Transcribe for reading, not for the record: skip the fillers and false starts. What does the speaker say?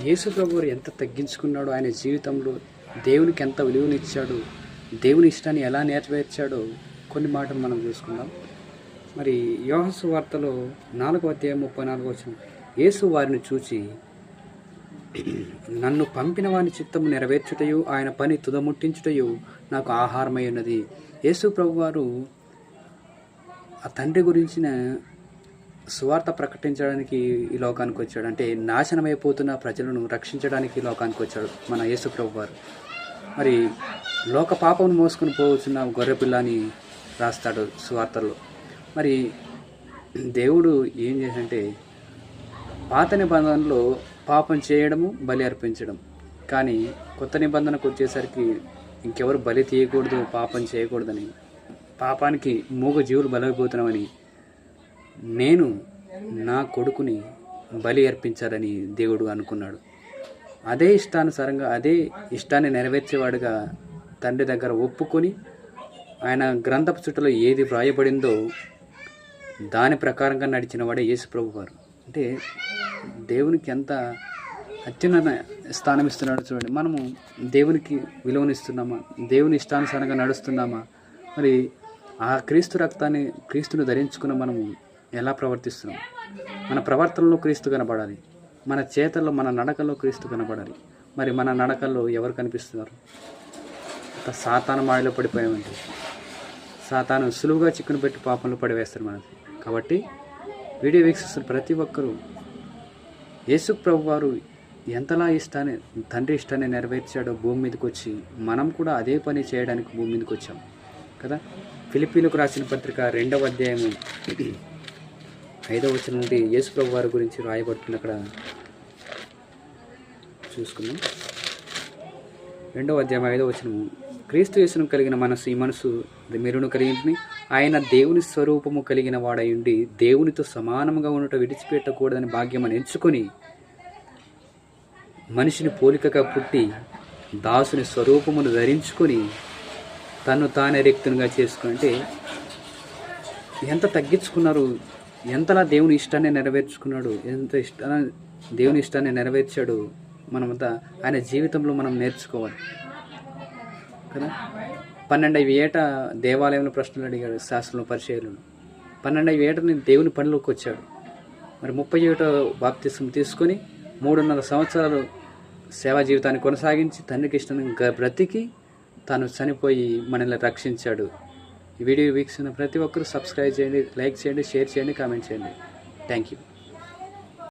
యేసు ప్రభువు ఎంత తగ్గించుకున్నాడో, ఆయన జీవితంలో దేవునికి ఎంత విలువనిచ్చాడు, దేవుని ఇష్టాన్ని ఎలా నెరవేర్చాడో కొన్ని మాటలు మనం చూసుకుందాం. మరి యోహాను సువార్తలో 4:34 యేసు వారిని చూచి, నన్ను పంపిన వాని చిత్తము నెరవేర్చుటయు ఆయన పని తుదముట్టించుటయు నాకు ఆహారమై ఉన్నది. యేసు ప్రభువారు ఆ తండ్రి గురించిన సువార్త ప్రకటించడానికి ఈ లోకానికి వచ్చాడు. అంటే నాశనమైపోతున్న ప్రజలను రక్షించడానికి ఈ లోకానికి వచ్చాడు మన యేసు ప్రభువారు. మరి లోక పాపమును మోసుకుని పోవచ్చున్న గొర్రెపిల్ల అని రాస్తాడు సువార్తల్లో. మరి దేవుడు ఏం చేశాడంటే, పాత నిబంధనలో పాపం చేయడము, బలి అర్పించడం. కానీ కొత్త నిబంధనకు వచ్చేసరికి ఇంకెవరు బలి తీయకూడదు, పాపం చేయకూడదని, పాపానికి మూగ జీవులు బలైపోతున్నామని, నేను నా కొడుకుని బలి అర్పించాలని దేవుడు అనుకున్నాడు. అదే ఇష్టానుసారంగా, అదే ఇష్టాన్ని నెరవేర్చేవాడుగా తండ్రి దగ్గర ఒప్పుకొని, ఆయన గ్రంథపు చుట్టలో ఏది వ్రాయబడిందో దాని ప్రకారంగా నడిచిన వాడే యేసు ప్రభు వారు. అంటే దేవునికి ఎంత అత్యున్నత స్థానం ఇస్తున్నాడు చూడండి. మనము దేవునికి విలువనిస్తున్నామా? దేవుని ఇష్టానుసారంగా నడుస్తున్నామా? మరి ఆ క్రీస్తు రక్తాన్ని, క్రీస్తుని ధరించుకున్న మనము ఎలా ప్రవర్తిస్తున్నాం? మన ప్రవర్తనలో క్రీస్తు కనబడాలి, మన చేతల్లో, మన నడకల్లో క్రీస్తు కనబడాలి. మరి మన నడకల్లో ఎవరు కనిపిస్తున్నారు? సాతాను మాయలో పడిపోయామంటే సాతాను సులువుగా చిక్కును పెట్టి పాపంలో పడివేస్తారు మనకి. కాబట్టి వీడియో వీక్షిస్తున్న ప్రతి ఒక్కరూ యేసు ప్రభు వారు ఎంతలా ఇష్టాన్ని, తండ్రి ఇష్టాన్ని నెరవేర్చాడో భూమి మీదకి వచ్చి మనం కూడా అదే పని చేయడానికి భూమి మీదకి వచ్చాం కదా. ఫిలిప్పీలకు రాసిన పత్రిక 2వ అధ్యాయము 5వ వచనం నుండి యేసు ప్రభు వారి గురించి రాయబడుతుంది. అక్కడ చూసుకుందాం. 2వ అధ్యాయం 5వ వచనము, క్రీస్తు యేసును కలిగిన మనసు ఈ మనసు మీరును కలిగి, ఆయన దేవుని స్వరూపము కలిగిన వాడై ఉండి దేవునితో సమానముగా ఉండట విడిచిపెట్టకూడదని భాగ్యమని ఎంచుకొని, మనిషిని పోలికగా పుట్టి దాసుని స్వరూపమును ధరించుకొని తను తానే రిక్తునిగా చేసుకుని. అంటే ఎంత తగ్గించుకున్నారు, ఎంతలా దేవుని ఇష్టాన్ని నెరవేర్చుకున్నాడు, ఎంత దేవుని ఇష్టాన్ని నెరవేర్చాడు. మనమంతా ఆయన జీవితంలో మనం నేర్చుకోవాలి కదా. 12వ ఏట దేవాలయంలో ప్రశ్నలు అడిగాడు శాస్త్రంలో, పరిచర్యలను. 12వ ఏట నేను దేవుని పనిలోకి వచ్చాడు. మరి 30వ ఏట బాప్తిసం తీసుకొని 3.5 సంవత్సరాలు సేవా జీవితాన్ని కొనసాగించి తండ్రికి ఇష్టంగా బ్రతికి తాను చనిపోయి మనల్ని రక్షించాడు. ఈ వీడియో వీక్షిస్తున్న ప్రతి ఒక్కరూ సబ్స్క్రైబ్ చేయండి, లైక్ చేయండి, షేర్ చేయండి, కామెంట్ చేయండి. Thank you.